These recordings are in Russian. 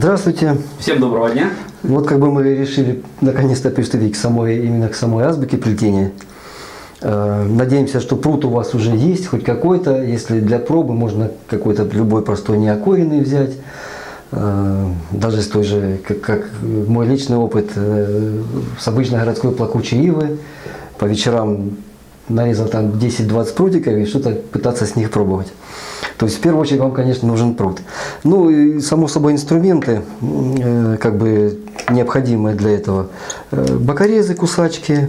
Здравствуйте. Всем доброго дня. Вот как бы мы решили наконец-то приступить именно к самой азбуке плетения. Надеемся, что пруд у вас уже есть, хоть какой-то. Если для пробы, можно какой-то любой простой неокоренный взять. Даже с той же, как мой личный опыт, с обычной городской плакучей ивы. По вечерам нарезал там 10-20 прутиков и что-то пытаться с них пробовать. То есть в первую очередь вам, конечно, нужен пруд. Ну и само собой инструменты, как бы необходимые для этого. Бокорезы, кусачки,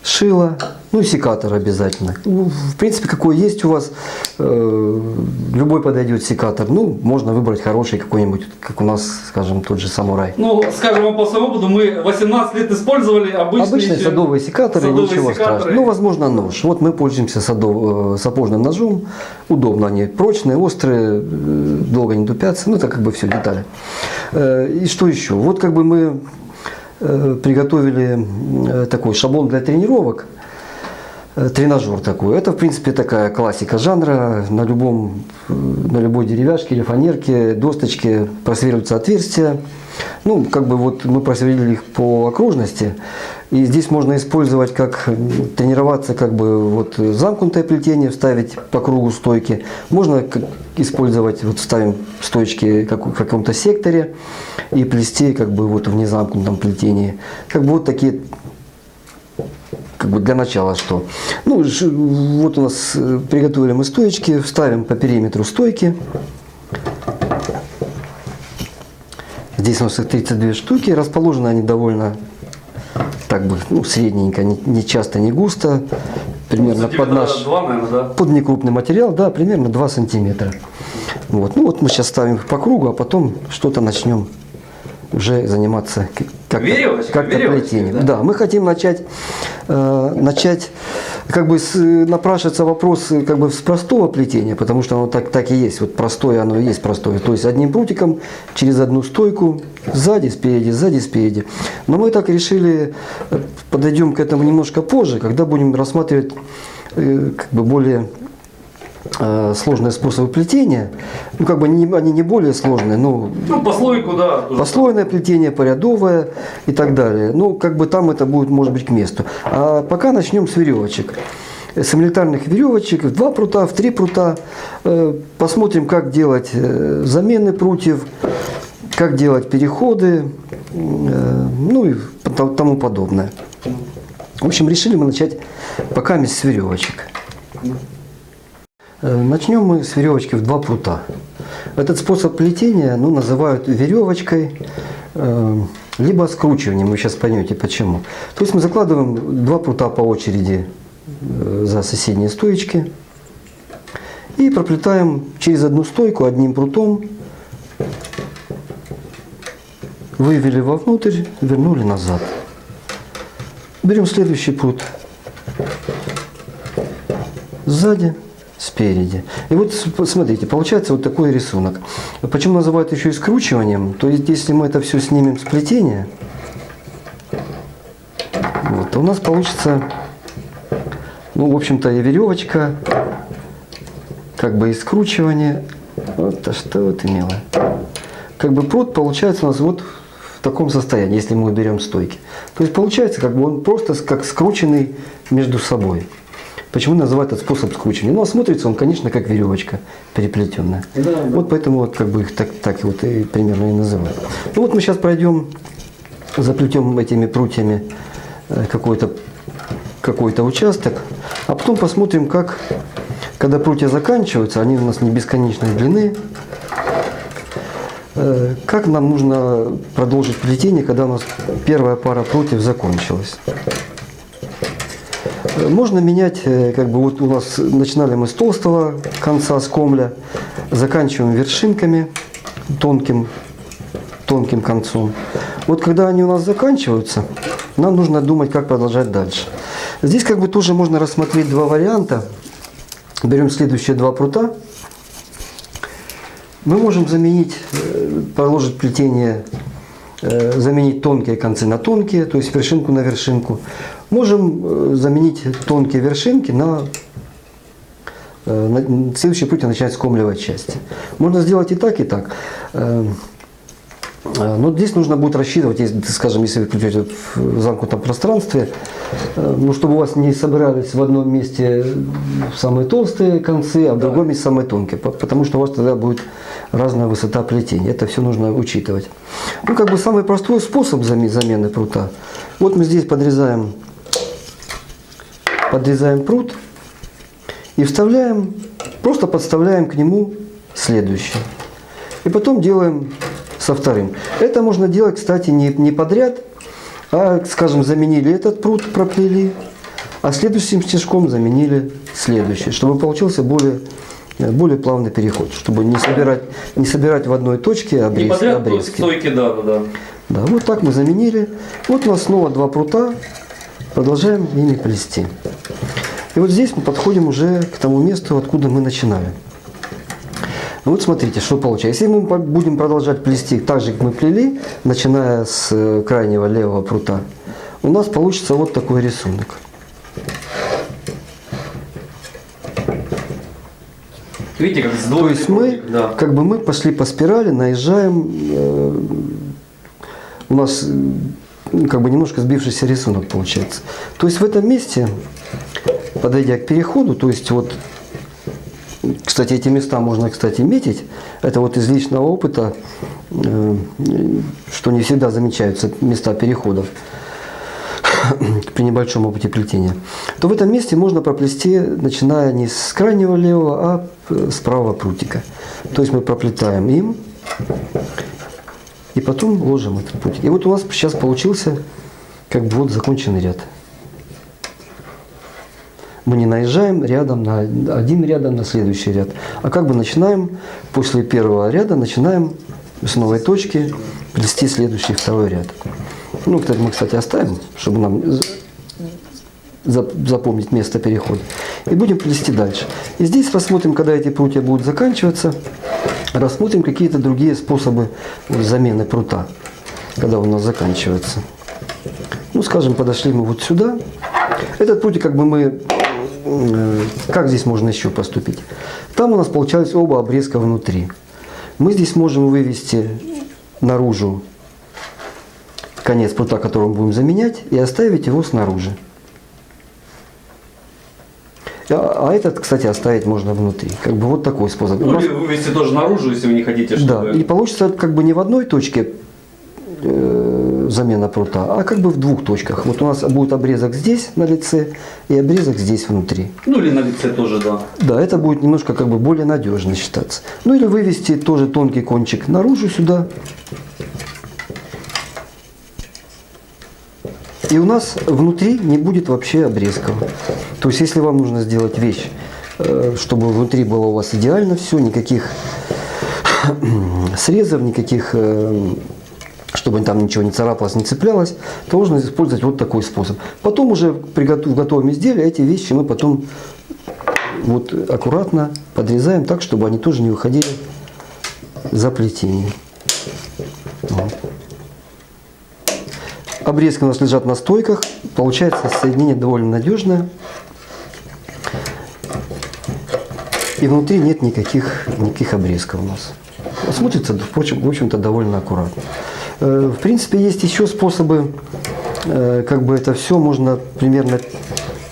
шило, ну и секатор обязательно. Ну, в принципе, какой есть у вас, любой подойдет секатор. Ну, можно выбрать хороший какой-нибудь, как у нас, скажем, тот же самурай. Ну, скажем вам по своему опыту, мы 18 лет использовали обычные садовые секаторы, ничего страшного. Ну, возможно, нож. Вот мы пользуемся сапожным ножом. Удобно они, прочные, острые, долго не тупятся. Ну, это как бы все детали. И что еще? Вот как бы мы приготовили такой шаблон для тренировок. Тренажер такой. Это, в принципе, такая классика жанра. На любой деревяшке или фанерке, досточке просверливаются отверстия. Ну, как бы вот мы просверлили их по окружности. И здесь можно использовать, как тренироваться, как бы вот замкнутое плетение, вставить по кругу стойки. Можно использовать, вот ставим стойки в каком-то секторе и плести как бы вот в незамкнутом плетении. Как бы вот такие, как бы для начала что. Ну, вот у нас приготовили мы стоечки, вставим по периметру стойки. Здесь у нас их 32 штуки, расположены они довольно так бы, ну, средненько, не часто, не густо, примерно под наш, 2, наверное, да? под некрупный материал, да, примерно 2 сантиметра. Вот. Ну вот мы сейчас ставим их по кругу, а потом что-то начнем уже заниматься как-то плетением. Да? Да, мы хотим начать как бы напрашивается вопрос как бы с простого плетения, потому что оно так и есть, вот простое оно и есть простое. То есть одним прутиком через одну стойку, сзади, спереди. Но мы так решили, подойдем к этому немножко позже, когда будем рассматривать как бы более сложные способы плетения. Ну, как бы они не более сложные, но послойку, да. Послойное плетение, порядовое и так далее. Ну, как бы там это будет, может быть, к месту. А пока начнем с веревочек. С эмилитарных веревочек, в 2 прута, в 3 прута. Посмотрим, как делать замены прутьев, как делать переходы, ну и тому подобное. В общем, решили мы начать пока с веревочек. Начнем мы с веревочки в 2 прута. Этот способ плетения называют веревочкой, либо скручиванием. Вы сейчас поймете почему. То есть мы закладываем 2 прута по очереди за соседние стоечки и проплетаем через одну стойку одним прутом. Вывели вовнутрь, вернули назад. Берем следующий прут сзади, спереди. И вот смотрите, получается вот такой рисунок. Почему называют еще и скручиванием? То есть если мы это все снимем с плетения, вот, то у нас получится, ну, в общем-то, и веревочка, как бы и скручивание. Вот, а что вот имело. Как бы прут получается у нас вот в таком состоянии, если мы уберем стойки. То есть получается, как бы он просто как скрученный между собой. Почему называют этот способ скручивания? Ну, а смотрится он, конечно, как веревочка переплетенная. Да, да. Вот поэтому вот как бы их так вот и примерно и называют. Ну вот мы сейчас пройдем, заплетем этими прутьями какой-то участок, а потом посмотрим, как, когда прутья заканчиваются, они у нас не бесконечной длины, как нам нужно продолжить плетение, когда у нас первая пара прутьев закончилась. Можно менять, как бы вот у нас начинали мы с толстого конца скомля, заканчиваем вершинками, тонким концом. Вот когда они у нас заканчиваются, нам нужно думать, как продолжать дальше. Здесь как бы тоже можно рассмотреть 2 варианта. Берем следующие 2 прута. Мы можем продолжить плетение, заменить тонкие концы на тонкие, то есть вершинку на вершинку. Можем заменить тонкие вершинки на следующие прутья начинать скомливать части. Можно сделать и так, и так. Но здесь нужно будет рассчитывать, если, скажем, если вы включаете в замкнутом пространстве, ну, чтобы у вас не собирались в одном месте самые толстые концы, а в другом месте самые тонкие, потому что у вас тогда будет разная высота плетения. Это все нужно учитывать. Ну, как бы самый простой способ замены прута. Вот мы здесь подрезаем прут и вставляем, просто подставляем к нему следующий. И потом делаем со вторым. Это можно делать, кстати, не подряд, а, скажем, заменили этот прут, проплели, а следующим стежком заменили следующий, чтобы получился более плавный переход, чтобы не собирать в одной точке Не подряд, обрезки. стойки, да. Да, вот так мы заменили. Вот у нас снова два прута. Продолжаем ими плести. И вот здесь мы подходим уже к тому месту, откуда мы начинали. Вот смотрите, что получается. Если мы будем продолжать плести так же, как мы плели, начиная с крайнего левого прута, у нас получится вот такой рисунок. Видите, как То сдвоенный есть мы, прутик, да. как бы мы пошли по спирали, наезжаем, у нас как бы немножко сбившийся рисунок получается. То есть в этом месте, подойдя к переходу, то есть вот, кстати, эти места можно, кстати, метить. Это вот из личного опыта, что не всегда замечаются места переходов при небольшом опыте плетения. То в этом месте можно проплести, начиная не с крайнего левого, а с правого прутика. То есть мы проплетаем им и потом ложим этот прутик. И вот у нас сейчас получился как бы вот законченный ряд. Мы не наезжаем рядом на один рядом на следующий ряд, а как бы начинаем после первого ряда, начинаем с новой точки плести следующий второй ряд. Ну, кстати, мы, оставим, чтобы нам запомнить место перехода. И будем плести дальше. И здесь рассмотрим, когда эти прутья будут заканчиваться, рассмотрим какие-то другие способы замены прута, когда он у нас заканчивается. Ну, скажем, подошли мы вот сюда. Этот прутик как бы мы... Как здесь можно еще поступить? Там у нас получались оба обрезка внутри. Мы здесь можем вывести наружу конец прута, который мы будем заменять, и оставить его снаружи. А этот, кстати, оставить можно внутри. Как бы вот такой способ. Ну, или вывести тоже наружу, если вы не хотите, чтобы... Да, и получится как бы не в одной точке замена прута, а как бы в двух точках. Вот у нас будет обрезок здесь на лице и обрезок здесь внутри. Ну или на лице тоже, да. Да, это будет немножко как бы более надежно считаться. Ну или вывести тоже тонкий кончик наружу сюда. И у нас внутри не будет вообще обрезков. То есть если вам нужно сделать вещь, чтобы внутри было у вас идеально все, никаких срезов, никаких... чтобы там ничего не царапалось, не цеплялось, то можно использовать вот такой способ. Потом уже в готовом изделии эти вещи мы потом вот аккуратно подрезаем так, чтобы они тоже не выходили за плетение. Вот. Обрезки у нас лежат на стойках. Получается соединение довольно надежное. И внутри нет никаких обрезков у нас. Смотрится, впрочем, в общем-то, довольно аккуратно. В принципе, есть еще способы, как бы это все можно примерно,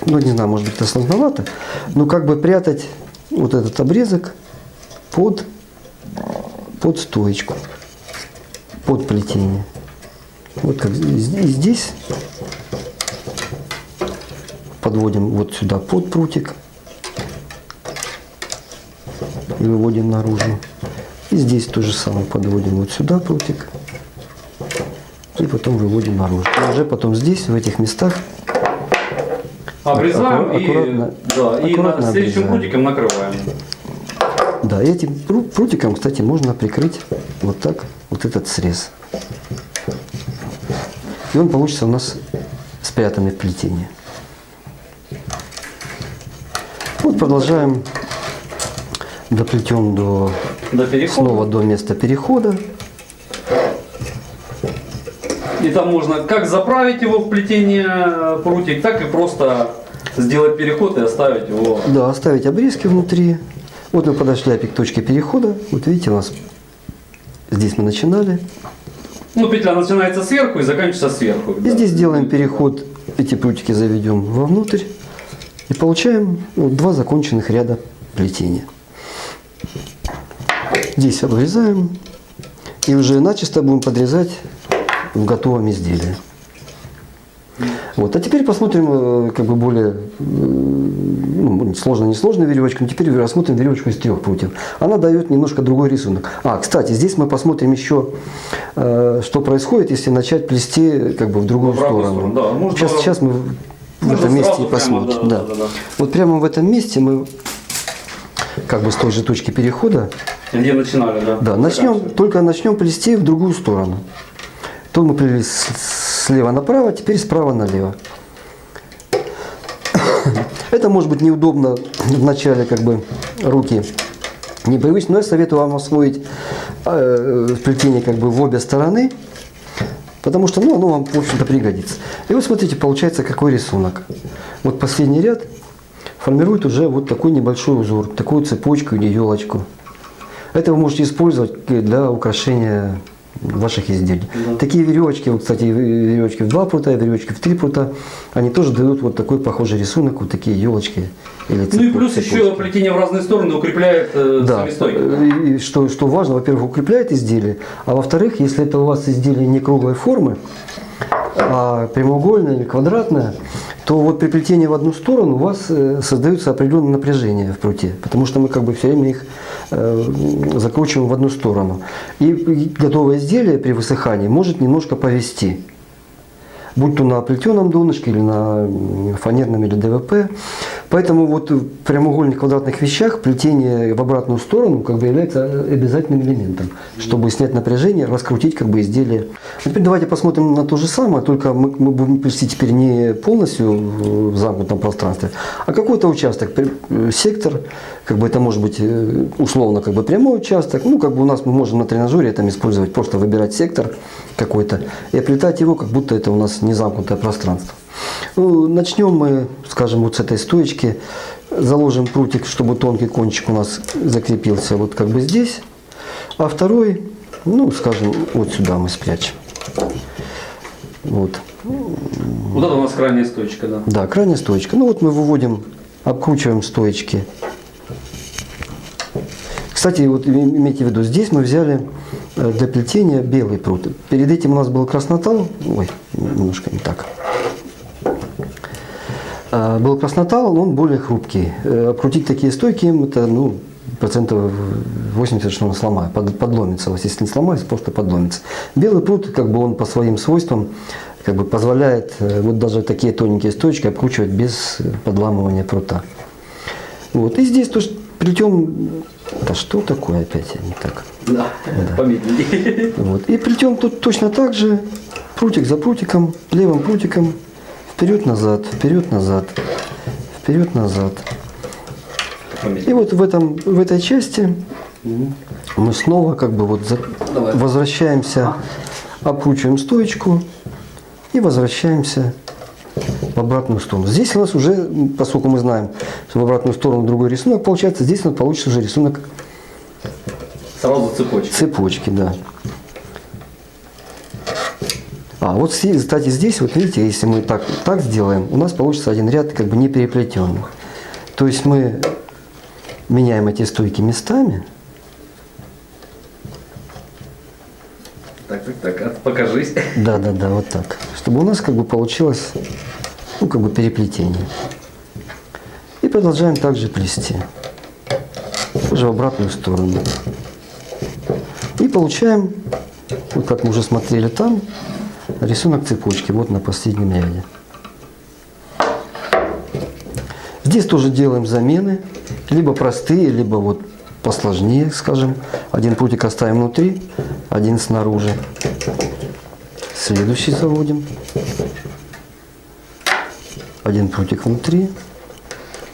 ну не знаю, может быть это сложновато, но как бы прятать вот этот обрезок под стоечку, под плетение. Вот как здесь подводим вот сюда под прутик и выводим наружу. И здесь то же самое подводим вот сюда прутик. И потом выводим наружу. И уже потом здесь, в этих местах, обрезаем аккуратно, и аккуратно следующим обрезаем. прутиком накрываем. Да, и этим прутиком, кстати, можно прикрыть вот так вот этот срез. И он получится у нас спрятанный в плетении. Вот продолжаем, доплетем до перехода. снова до места перехода. И там можно как заправить его в плетение прутик, так и просто сделать переход и оставить его. Да, оставить обрезки внутри. Вот мы подошли опять к точке перехода. Вот видите, у нас здесь мы начинали. Ну, петля начинается сверху и заканчивается сверху. И здесь делаем переход, эти прутики заведем вовнутрь и получаем вот, 2 законченных ряда плетения. Здесь обрезаем и уже начисто будем подрезать в готовом изделии. Вот. А теперь посмотрим как бы более ну, несложную веревочку. Но теперь рассмотрим веревочку из 3 прутьев. Она дает немножко другой рисунок. Кстати, здесь мы посмотрим еще, что происходит, если начать плести как бы в другую сторону. Да, можно, сейчас мы в этом месте и посмотрим. Прямо, да. Вот прямо в этом месте мы как бы с той же точки перехода. Где начинали, да? Да, только начнем плести в другую сторону. То мы плели слева направо, теперь справа налево. Это может быть неудобно в начале, как бы руки непривычно, но я советую вам освоить плетение как бы в обе стороны, потому что ну, оно вам, в общем-то, пригодится. И вот смотрите, получается какой рисунок. Вот последний ряд формирует уже вот такой небольшой узор, такую цепочку или елочку. Это вы можете использовать для украшения ваших изделий. Да. Такие веревочки, вот, кстати, веревочки в 2 прута, веревочки в 3 прута, они тоже дают вот такой похожий рисунок, вот такие елочки. Или ну и плюс еще плетение в разные стороны укрепляет сами стойки. И что важно, во-первых, укрепляет изделие, а во-вторых, если это у вас изделие не круглой формы, а прямоугольное или квадратное, то вот при плетении в одну сторону у вас создается определенное напряжение в пруте, потому что мы как бы все время их закручиваем в одну сторону. И готовое изделие при высыхании может немножко повести, будь то на плетеном донышке или на фанерном или ДВП. Поэтому вот в прямоугольных квадратных вещах плетение в обратную сторону как бы является обязательным элементом, чтобы снять напряжение, раскрутить как бы изделие. А теперь давайте посмотрим на то же самое, только мы будем плести теперь не полностью в замкнутом пространстве, а какой-то участок, сектор, как бы это может быть условно как бы прямой участок, ну как бы у нас мы можем на тренажере там использовать, просто выбирать сектор какой-то и оплетать его, как будто это у нас не замкнутое пространство. Ну, начнем мы, скажем, вот с этой стоечки, заложим прутик, чтобы тонкий кончик у нас закрепился вот как бы здесь, а второй, ну, скажем, вот сюда мы спрячем. Вот. Вот это у нас крайняя стоечка, да? Да, крайняя стоечка. Ну вот мы выводим, обкручиваем стоечки. Кстати, вот имейте в виду, здесь мы взяли для плетения белый прут. Перед этим у нас был краснотал, ой, немножко не так. Был краснотал, но он более хрупкий. Обкрутить такие стойки, это ну, процентов 80, что он сломает, подломится. Если не сломается, просто подломится. Белый прут, как бы он по своим свойствам, как бы позволяет вот даже такие тоненькие стоечки обкручивать без подламывания прута. Вот. И здесь тоже плетем. Да что такое опять не так? Да, помедленнее. Вот. И плетем тут точно так же, прутик за прутиком, левым прутиком. Вперед-назад, вперед-назад, вперед-назад. И вот в этой части мы снова как бы вот возвращаемся, обкручиваем стоечку и возвращаемся в обратную сторону. Здесь у нас уже, поскольку мы знаем, что в обратную сторону другой рисунок получается, здесь у нас получится уже рисунок сразу цепочки. Цепочки, да. Вот, кстати, здесь, вот видите, если мы так сделаем, у нас получится один ряд как бы не переплетенных. То есть мы меняем эти стойки местами. Так, покажись. Да, вот так. Чтобы у нас как бы получилось, ну, как бы переплетение. И продолжаем также плести. Уже в обратную сторону. И получаем, вот как мы уже смотрели там, рисунок цепочки, вот на последнем ряде. Здесь тоже делаем замены, либо простые, либо вот посложнее, скажем. Один прутик оставим внутри, один снаружи. Следующий заводим. Один прутик внутри.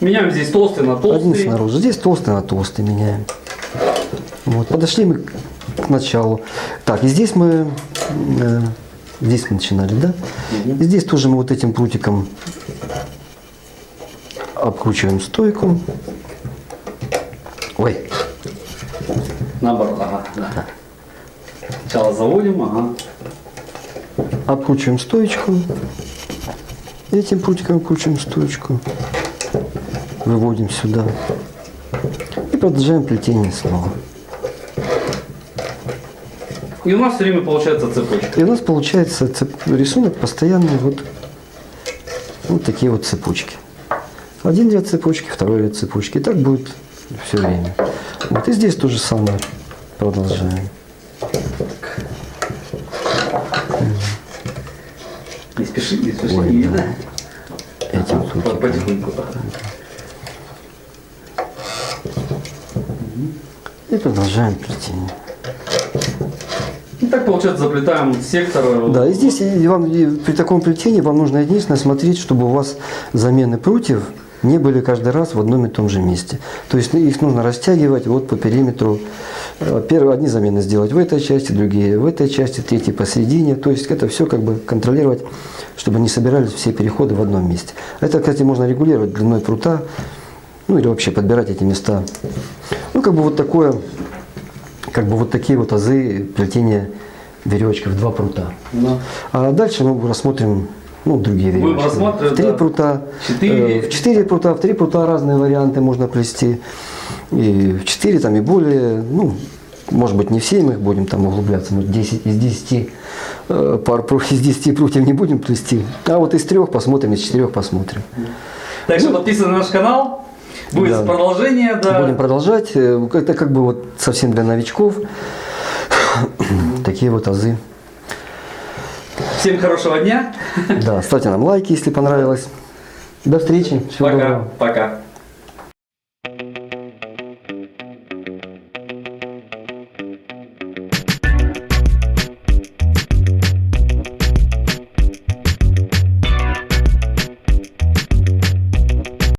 Меняем здесь толстый на толстый. Один снаружи. Здесь толстый на толстый меняем. Вот. Подошли мы к началу. Так, и здесь мы начинали, да? И здесь тоже мы вот этим прутиком обкручиваем стойку. Наоборот, ага. Да. Сначала заводим, ага. Откручиваем стоечку. Этим прутиком откручиваем стоечку. Выводим сюда. И продолжаем плетение снова. И у нас все время получается цепочка. И у нас получается рисунок постоянный, вот такие вот цепочки. Один ряд цепочки, второй ряд цепочки. И так будет все время. Вот и здесь то же самое продолжаем. Не спеши, не спеши. Ой, Не да. видно. Этим прутиком. Потихоньку. И продолжаем плетение. И так получается заплетаем сектор. Да, и здесь при таком плетении вам нужно единственное смотреть, чтобы у вас замены прутьев не были каждый раз в одном и том же месте. То есть их нужно растягивать вот по периметру. Одни замены сделать в этой части, другие в этой части, третьи посередине. То есть это все как бы контролировать, чтобы не собирались все переходы в одном месте. Это, кстати, можно регулировать длиной прута, ну или вообще подбирать эти места. Ну как бы вот такое, как бы вот такие вот азы плетения веревочкой в 2 прута. Да. А дальше мы рассмотрим другие веревочки. Будем рассматривать, В 3 да. прута, 4. в 4 прута, в 3 прута разные варианты можно плести. И в 4 там и более, может быть, не все мы их будем там углубляться, может, 10 из 10 из 10 прутьев не будем плести. А вот из 3 посмотрим, из 4 посмотрим. Так что подписывайтесь на наш канал. Будет Да. продолжение, да. Будем продолжать. Это как бы вот совсем для новичков. Такие вот азы. Всем хорошего дня. Да, ставьте нам лайки, если понравилось. До встречи. Всего Пока. доброго. Пока.